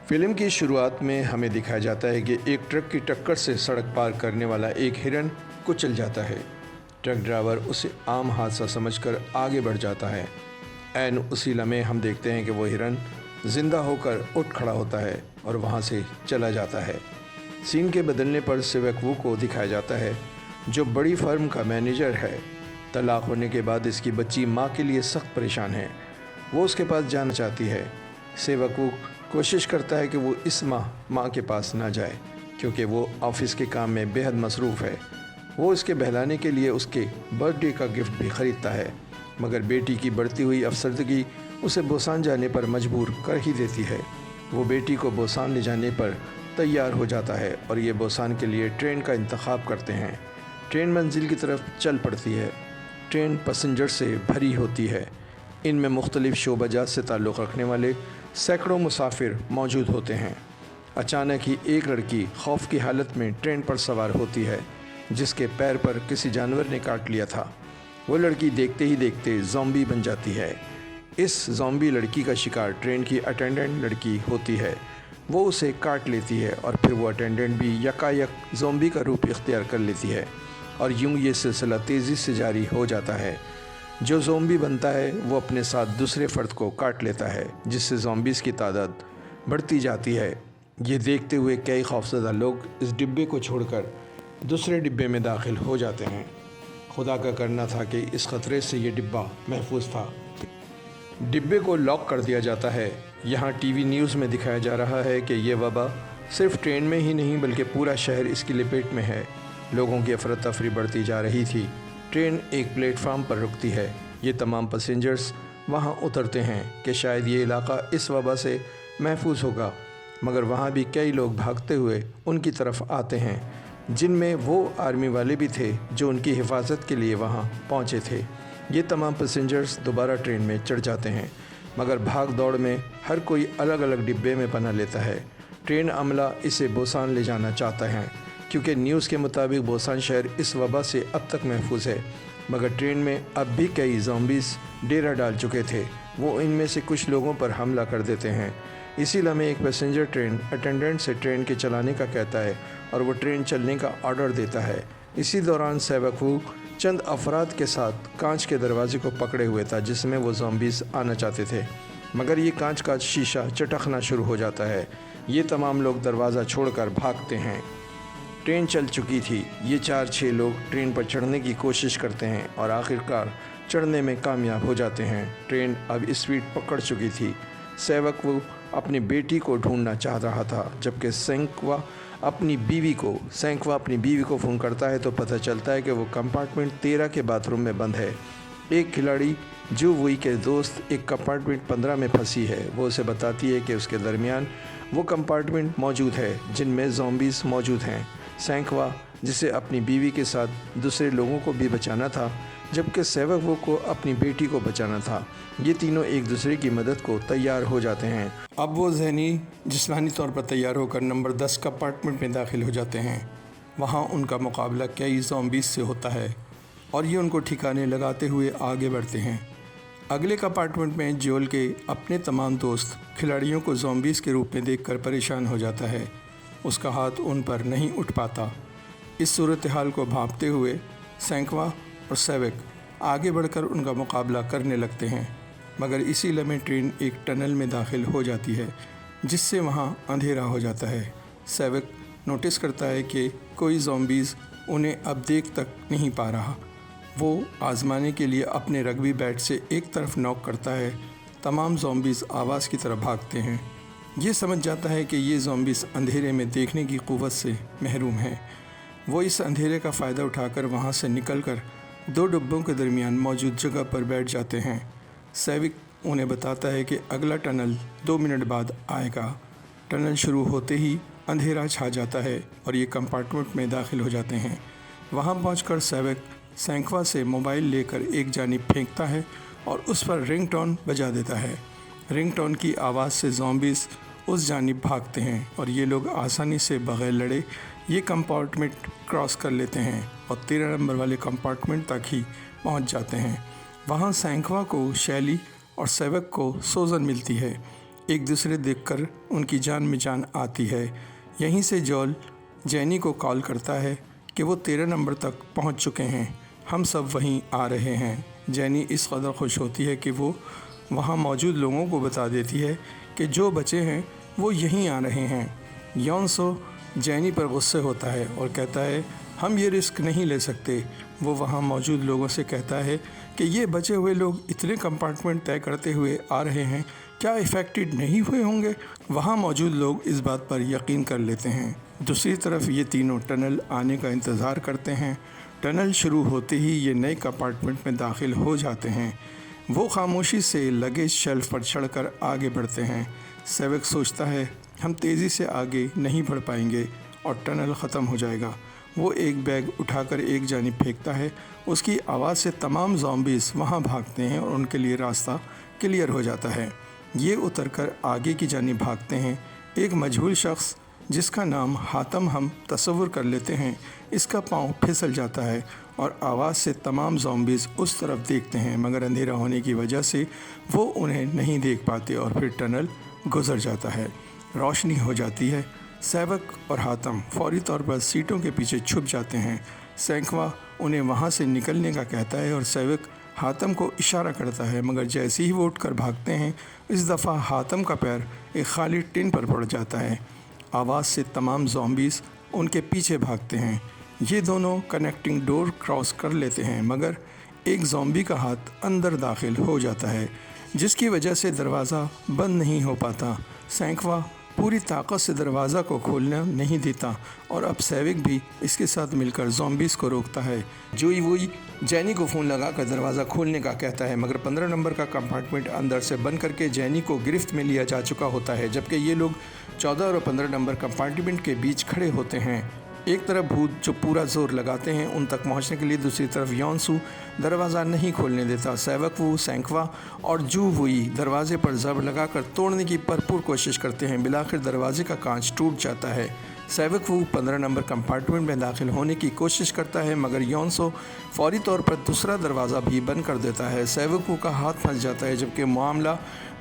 Film کی شروعات میں ہمیں دکھایا جاتا ہے کہ ایک ٹرک کی ٹکر سے سڑک پار کرنے والا ایک ہرن کچل جاتا ہے۔ ٹرک ڈرائیور اسے عام حادثہ سمجھ کر آگے بڑھ جاتا ہے۔ عین اسی لمحے ہم دیکھتے ہیں کہ وہ ہرن زندہ ہو کر اٹھ کھڑا ہوتا ہے اور وہاں سے چلا جاتا ہے۔ سین کے بدلنے پر سیوک وو کو دکھایا جاتا ہے جو بڑی فرم کا مینیجر ہے۔ طلاق ہونے کے بعد اس کی بچی ماں کے لیے سخت پریشان ہے۔ وہ اس کے پاس جانا چاہتی ہے۔ سیوک وو کوشش کرتا ہے کہ وہ اس ماں کے پاس نہ جائے کیونکہ وہ آفس کے کام میں بے حد مصروف ہے۔ وہ اس کے بہلانے کے لیے اس کے برتھ ڈے کا گفٹ بھی خریدتا ہے، مگر بیٹی کی بڑھتی ہوئی افسردگی اسے بوسان جانے پر مجبور کر ہی دیتی ہے۔ وہ بیٹی کو بوسان لے جانے پر تیار ہو جاتا ہے اور یہ بوسان کے لیے ٹرین کا انتخاب کرتے ہیں۔ ٹرین منزل کی طرف چل پڑتی ہے۔ ٹرین پیسنجر سے بھری ہوتی ہے۔ ان میں مختلف شعبہ جات سے تعلق رکھنے والے سینکڑوں مسافر موجود ہوتے ہیں۔ اچانک ہی ایک لڑکی خوف کی حالت میں ٹرین پر سوار ہوتی ہے جس کے پیر پر کسی جانور نے کاٹ لیا تھا۔ وہ لڑکی دیکھتے ہی دیکھتے زومبی بن جاتی ہے۔ اس زومبی لڑکی کا شکار ٹرین کی اٹینڈنٹ لڑکی ہوتی ہے۔ وہ اسے کاٹ لیتی ہے اور پھر وہ اٹینڈنٹ بھی یکایک زومبی کا روپ اختیار کر لیتی ہے اور یوں یہ سلسلہ تیزی سے جاری ہو جاتا ہے۔ جو زومبی بنتا ہے وہ اپنے ساتھ دوسرے فرد کو کاٹ لیتا ہے جس سے زومبیز کی تعداد بڑھتی جاتی ہے۔ یہ دیکھتے ہوئے کئی خوفزدہ لوگ اس ڈبے کو چھوڑ کر دوسرے ڈبے میں داخل ہو جاتے ہیں۔ خدا کا کرنا تھا کہ اس خطرے سے یہ ڈبہ محفوظ تھا۔ ڈبے کو لاک کر دیا جاتا ہے۔ یہاں ٹی وی نیوز میں دکھایا جا رہا ہے کہ یہ وبا صرف ٹرین میں ہی نہیں بلکہ پورا شہر اس کی لپیٹ میں ہے۔ لوگوں کی افراتفری بڑھتی جا رہی تھی۔ ٹرین ایک پلیٹ فارم پر رکتی ہے۔ یہ تمام پیسنجرز وہاں اترتے ہیں کہ شاید یہ علاقہ اس وبا سے محفوظ ہوگا، مگر وہاں بھی کئی لوگ بھاگتے ہوئے ان کی طرف آتے ہیں، جن میں وہ آرمی والے بھی تھے جو ان کی حفاظت کے لیے وہاں پہنچے تھے۔ یہ تمام پیسنجرز دوبارہ ٹرین میں چڑھ جاتے ہیں، مگر بھاگ دوڑ میں ہر کوئی الگ الگ ڈبے میں پناہ لیتا ہے۔ ٹرین عملہ اسے بوسان لے جانا چاہتا ہے کیونکہ نیوز کے مطابق بوسان شہر اس وبا سے اب تک محفوظ ہے، مگر ٹرین میں اب بھی کئی زومبیز ڈیرا ڈال چکے تھے۔ وہ ان میں سے کچھ لوگوں پر حملہ کر دیتے ہیں۔ اسی لمحے ایک پیسنجر ٹرین اٹینڈنٹ سے ٹرین کے چلانے کا کہتا ہے اور وہ ٹرین چلنے کا آرڈر دیتا ہے۔ اسی دوران سیوک وو چند افراد کے ساتھ کانچ کے دروازے کو پکڑے ہوئے تھا جس میں وہ زومبیز آنا چاہتے تھے، مگر یہ کانچ کا شیشہ چٹکنا شروع ہو جاتا ہے۔ یہ تمام لوگ دروازہ چھوڑ کر بھاگتے ہیں۔ ٹرین چل چکی تھی۔ یہ 4-6 لوگ ٹرین پر چڑھنے کی کوشش کرتے ہیں اور آخرکار چڑھنے میں کامیاب ہو جاتے ہیں۔ ٹرین اب اسپیڈ پکڑ چکی تھی۔ سیوک وو اپنی بیٹی کو ڈھونڈنا چاہ رہا تھا جبکہ سینکوا اپنی بیوی کو فون کرتا ہے تو پتہ چلتا ہے کہ وہ کمپارٹمنٹ 13 کے باتھ روم میں بند ہے۔ ایک کھلاڑی جو ووئی کے دوست ایک کمپارٹمنٹ 15 میں پھنسی ہے، وہ اسے بتاتی ہے کہ اس کے درمیان وہ کمپارٹمنٹ موجود ہے جن میں زومبیز موجود ہیں۔ سینکوا جسے اپنی بیوی کے ساتھ دوسرے لوگوں کو بھی بچانا تھا جبکہ سیوک وو کو اپنی بیٹی کو بچانا تھا، یہ تینوں ایک دوسرے کی مدد کو تیار ہو جاتے ہیں۔ اب وہ ذہنی جسمانی طور پر تیار ہو کر نمبر 10 کمپارٹمنٹ میں داخل ہو جاتے ہیں۔ وہاں ان کا مقابلہ کئی زومبیز سے ہوتا ہے اور یہ ان کو ٹھکانے لگاتے ہوئے آگے بڑھتے ہیں۔ اگلے کمپارٹمنٹ میں جول کے اپنے تمام دوست کھلاڑیوں کو زومبیز کے روپ میں دیکھ کر پریشان ہو جاتا ہے۔ اس کا ہاتھ ان پر نہیں اٹھ پاتا۔ اس صورتحال کو بھانپتے ہوئے سینکوا اور سیوک آگے بڑھ کر ان کا مقابلہ کرنے لگتے ہیں، مگر اسی لمحے ٹرین ایک ٹنل میں داخل ہو جاتی ہے جس سے وہاں اندھیرا ہو جاتا ہے۔ سیوک نوٹس کرتا ہے کہ کوئی زومبیز انہیں اب دیکھ تک نہیں پا رہا۔ وہ آزمانے کے لیے اپنے رگبی بیٹ سے ایک طرف نوک کرتا ہے۔ تمام زومبیز آواز کی طرف بھاگتے ہیں۔ یہ سمجھ جاتا ہے کہ یہ زومبیز اندھیرے میں دیکھنے کی قوت سے محروم ہیں۔ وہ اس اندھیرے کا فائدہ اٹھا کر وہاں سے نکل کر 2 ڈبوں کے درمیان موجود جگہ پر بیٹھ جاتے ہیں۔ سیوک انہیں بتاتا ہے کہ اگلا ٹنل 2 منٹ بعد آئے گا۔ ٹنل شروع ہوتے ہی اندھیرا چھا جاتا ہے اور یہ کمپارٹمنٹ میں داخل ہو جاتے ہیں۔ وہاں پہنچ کر سیوک سینکوا سے موبائل لے کر ایک جانب پھینکتا ہے اور اس پر رنگ ٹون بجا دیتا ہے۔ رنگ ٹون کی آواز سے زومبیز اس جانب بھاگتے ہیں اور یہ لوگ آسانی سے بغیر لڑے یہ کمپارٹمنٹ کراس کر لیتے ہیں اور 13 نمبر والے کمپارٹمنٹ تک ہی پہنچ جاتے ہیں۔ وہاں سینکوا کو شیلی اور سیوک کو سوزن ملتی ہے۔ ایک دوسرے دیکھ کر ان کی جان میں جان آتی ہے۔ یہیں سے جول جینی کو کال کرتا ہے کہ وہ 13 نمبر تک پہنچ چکے ہیں، ہم سب وہیں آ رہے ہیں۔ جینی اس قدر خوش ہوتی ہے کہ وہ وہاں موجود لوگوں کو بتا دیتی ہے کہ جو بچے ہیں وہ یہیں آ رہے ہیں۔ یونسو جینی پر غصے ہوتا ہے اور کہتا ہے ہم یہ رسک نہیں لے سکتے۔ وہ وہاں موجود لوگوں سے کہتا ہے کہ یہ بچے ہوئے لوگ اتنے کمپارٹمنٹ طے کرتے ہوئے آ رہے ہیں، کیا افیکٹڈ نہیں ہوئے ہوں گے؟ وہاں موجود لوگ اس بات پر یقین کر لیتے ہیں۔ دوسری طرف یہ تینوں ٹنل آنے کا انتظار کرتے ہیں۔ ٹنل شروع ہوتے ہی یہ نئے کمپارٹمنٹ میں داخل ہو جاتے ہیں۔ وہ خاموشی سے لگیج شیلف پر چڑھ کر آگے بڑھتے ہیں۔ سیوک سوچتا ہے ہم تیزی سے آگے نہیں بڑھ پائیں گے اور ٹنل ختم ہو جائے گا۔ وہ ایک بیگ اٹھا کر ایک جانب پھینکتا ہے، اس کی آواز سے تمام زومبیز وہاں بھاگتے ہیں اور ان کے لیے راستہ کلیئر ہو جاتا ہے۔ یہ اتر کر آگے کی جانب بھاگتے ہیں۔ ایک مجہول شخص جس کا نام حاتم ہم تصور کر لیتے ہیں، اس کا پاؤں پھسل جاتا ہے اور آواز سے تمام زومبیز اس طرف دیکھتے ہیں، مگر اندھیرا ہونے کی وجہ سے وہ انہیں نہیں دیکھ پاتے اور پھر ٹنل گزر جاتا ہے۔ روشنی ہو جاتی ہے۔ سیوک اور حاتم فوری طور پر سیٹوں کے پیچھے چھپ جاتے ہیں۔ سینکوا انہیں وہاں سے نکلنے کا کہتا ہے اور سیوک حاتم کو اشارہ کرتا ہے، مگر جیسے ہی وہ اٹھ کر بھاگتے ہیں اس دفعہ حاتم کا پیر ایک خالی ٹن پر پڑ جاتا ہے۔ آواز سے تمام زومبیز ان کے پیچھے بھاگتے ہیں۔ یہ دونوں کنیکٹنگ ڈور کراس کر لیتے ہیں، مگر ایک زومبی کا ہاتھ اندر داخل ہو جاتا ہے جس کی وجہ سے دروازہ بند نہیں ہو پاتا۔ سینکوا پوری طاقت سے دروازہ کو کھولنا نہیں دیتا اور اب سیوک بھی اس کے ساتھ مل کر زومبیز کو روکتا ہے۔ جوئی ووئی جینی کو فون لگا کر دروازہ کھولنے کا کہتا ہے، مگر 15 نمبر کا کمپارٹمنٹ اندر سے بند کر کے جینی کو گرفت میں لیا جا چکا ہوتا ہے، جبکہ یہ لوگ 14 اور 15 نمبر کمپارٹمنٹ کے بیچ کھڑے ہوتے ہیں۔ ایک طرف بھوت جو پورا زور لگاتے ہیں ان تک پہنچنے کے لیے، دوسری طرف یونسو دروازہ نہیں کھولنے دیتا۔ سیوک وو، سینکوا اور جو ووئی دروازے پر زبر لگا کر توڑنے کی بھرپور کوشش کرتے ہیں۔ بالآخر دروازے کا کانچ ٹوٹ جاتا ہے۔ سیوک وو 15 نمبر کمپارٹمنٹ میں داخل ہونے کی کوشش کرتا ہے، مگر یونسو فوری طور پر دوسرا دروازہ بھی بند کر دیتا ہے۔ سیوک وو کا ہاتھ پھنس جاتا ہے جبکہ معاملہ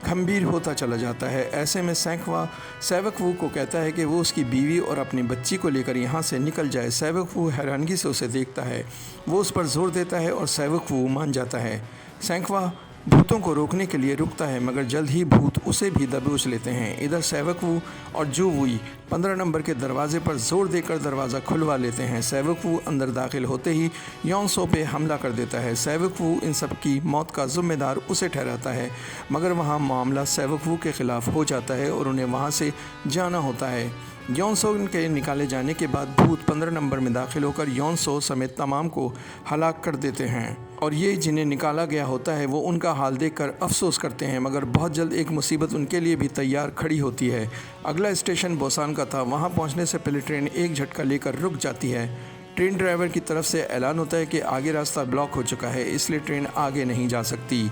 گھمبیر ہوتا چلا جاتا ہے۔ ایسے میں سینکوا سیوک وو کو کہتا ہے کہ وہ اس کی بیوی اور اپنی بچی کو لے کر یہاں سے نکل جائے۔ سیوک وو حیرانگی سے اسے دیکھتا ہے، وہ اس پر زور دیتا ہے اور سیوک وو مان جاتا ہے۔ سینکوا بھوتوں کو روکنے کے لیے رکتا ہے، مگر جلد ہی بھوت اسے بھی دبوچ لیتے ہیں۔ ادھر سیوک وو اور جو ووئی 15 نمبر کے دروازے پر زور دے کر دروازہ کھلوا لیتے ہیں۔ سیوک وو اندر داخل ہوتے ہی یونسو پہ حملہ کر دیتا ہے۔ سیوک وو ان سب کی موت کا ذمہ دار اسے ٹھہراتا ہے، مگر وہاں معاملہ سیوک وو کے خلاف ہو جاتا ہے اور انہیں وہاں سے جانا ہوتا ہے۔ یونسو کے نکالے جانے کے بعد بھوت 15 نمبر میں داخل ہو کر یونسو سمیت تمام کو ہلاک کر دیتے ہیں، اور یہ جنہیں نکالا گیا ہوتا ہے وہ ان کا حال دیکھ کر افسوس کرتے ہیں، مگر بہت جلد ایک مصیبت ان کے لیے بھی تیار کھڑی ہوتی ہے۔ اگلا اسٹیشن بوسان کا تھا۔ وہاں پہنچنے سے پہلے ٹرین ایک جھٹکا لے کر رک جاتی ہے۔ ٹرین ڈرائیور کی طرف سے اعلان ہوتا ہے کہ آگے راستہ بلاک ہو چکا ہے، اس لیے ٹرین آگے نہیں جا سکتی۔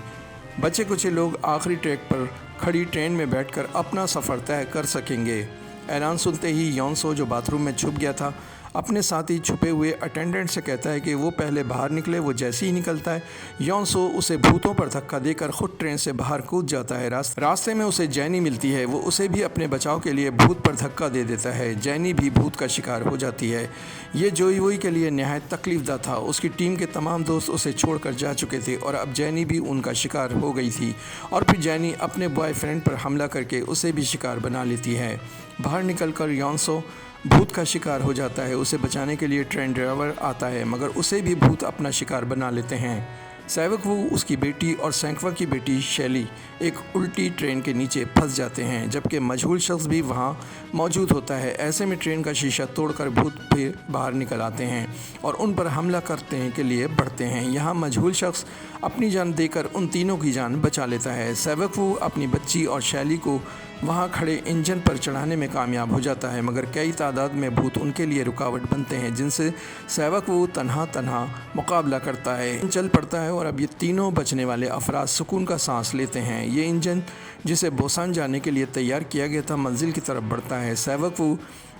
بچے کچھ لوگ آخری ٹریک پر کھڑی ٹرین میں بیٹھ کر اپنا سفر طے کر سکیں گے۔ اعلان سنتے ہی یونسو جو باتھ روم میں چھپ گیا تھا اپنے ساتھی چھپے ہوئے اٹینڈنٹ سے کہتا ہے کہ وہ پہلے باہر نکلے۔ وہ جیسے ہی نکلتا ہے یونسو اسے بھوتوں پر دھکا دے کر خود ٹرین سے باہر کود جاتا ہے۔ راستے میں اسے جینی ملتی ہے، وہ اسے بھی اپنے بچاؤ کے لیے بھوت پر دھکا دے دیتا ہے۔ جینی بھی بھوت کا شکار ہو جاتی ہے۔ یہ جوئی ووئی کے لیے نہایت تکلیف دہ تھا، اس کی ٹیم کے تمام دوست اسے چھوڑ کر جا چکے تھے اور اب جینی بھی ان کا شکار ہو گئی تھی، اور پھر جینی اپنے بوائے فرینڈ پر حملہ کر کے اسے بھی شکار بنا لیتی ہے۔ باہر نکل کر یونسو بھوت کا شکار ہو جاتا ہے۔ اسے بچانے کے لیے ٹرین ڈرائیور آتا ہے، مگر اسے بھی بھوت اپنا شکار بنا لیتے ہیں۔ سیوک وو، اس کی بیٹی اور سینکوا کی بیٹی شیلی ایک الٹی ٹرین کے نیچے پھنس جاتے ہیں، جبکہ مجہول شخص بھی وہاں موجود ہوتا ہے۔ ایسے میں ٹرین کا شیشہ توڑ کر بھوت پھر باہر نکل آتے ہیں اور ان پر حملہ کرنے کے لیے بڑھتے ہیں۔ یہاں مجہول شخص اپنی جان دے کر ان تینوں کی جان بچا لیتا ہے۔ سیوک وو اپنی بچی اور شیلی کو وہاں کھڑے انجن پر چڑھانے میں کامیاب ہو جاتا ہے، مگر کئی تعداد میں بھوت ان کے لیے رکاوٹ بنتے ہیں جن سے سیوک وو تنہا مقابلہ کرتا ہے۔ چل پڑتا ہے اور اب یہ تینوں بچنے والے افراد سکون کا سانس لیتے ہیں۔ یہ انجن جسے بوسان جانے کے لیے تیار کیا گیا تھا منزل کی طرف بڑھتا ہے۔ سیوک وو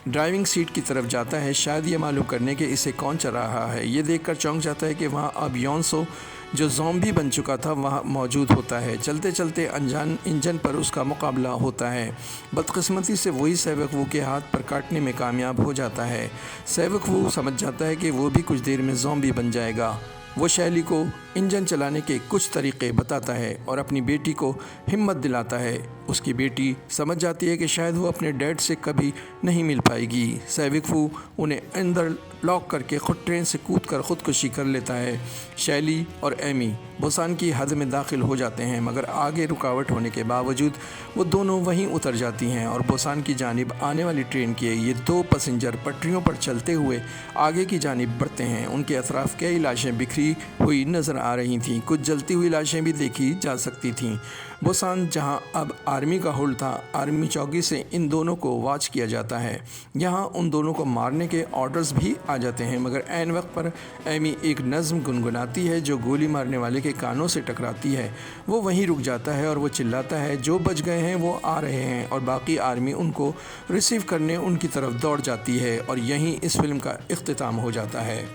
ڈرائیونگ سیٹ کی طرف جاتا ہے، شاید یہ معلوم کرنے کہ اسے کون چلا رہا ہے۔ یہ دیکھ کر چونک جاتا ہے کہ وہاں اب یونسو جو زومبی بن چکا تھا وہاں موجود ہوتا ہے۔ چلتے چلتے انجان انجن پر اس کا مقابلہ ہوتا ہے۔ بدقسمتی سے وہی سیوک وو کے ہاتھ پر کاٹنے میں کامیاب ہو جاتا ہے۔ سیوک وو سمجھ جاتا ہے کہ وہ بھی کچھ دیر میں زومبی بن جائے گا۔ وہ شیلی کو انجن چلانے کے کچھ طریقے بتاتا ہے اور اپنی بیٹی کو ہمت دلاتا ہے۔ اس کی بیٹی سمجھ جاتی ہے کہ شاید وہ اپنے ڈیڈ سے کبھی نہیں مل پائے گی۔ سیوک وو انہیں اندر لاک کر کے خود ٹرین سے کود کر خودکشی کر لیتا ہے۔ شیلی اور ایمی بوسان کی حد میں داخل ہو جاتے ہیں، مگر آگے رکاوٹ ہونے کے باوجود وہ دونوں وہیں اتر جاتی ہیں اور بوسان کی جانب آنے والی ٹرین کے یہ دو پیسنجر پٹریوں پر چلتے ہوئے آگے کی جانب بڑھتے ہیں۔ ان کے اطراف کئی لاشیں بکھری ہوئی نظر آ رہی تھیں، کچھ جلتی ہوئی لاشیں بھی دیکھی جا سکتی تھیں۔ بوسان جہاں اب آرمی کا ہولڈ تھا، آرمی چوکی سے ان دونوں کو واچ کیا جاتا ہے۔ یہاں ان دونوں کو مارنے کے آرڈرز بھی آ جاتے ہیں، مگر عین وقت پر ایمی ایک نظم گنگناتی ہے جو گولی مارنے والے کے کانوں سے ٹکراتی ہے۔ وہ وہیں رک جاتا ہے اور وہ چلاتا ہے، جو بچ گئے ہیں وہ آ رہے ہیں، اور باقی آرمی ان کو ریسیو کرنے ان کی طرف دوڑ جاتی ہے، اور یہیں اس فلم کا اختتام ہو جاتا ہے۔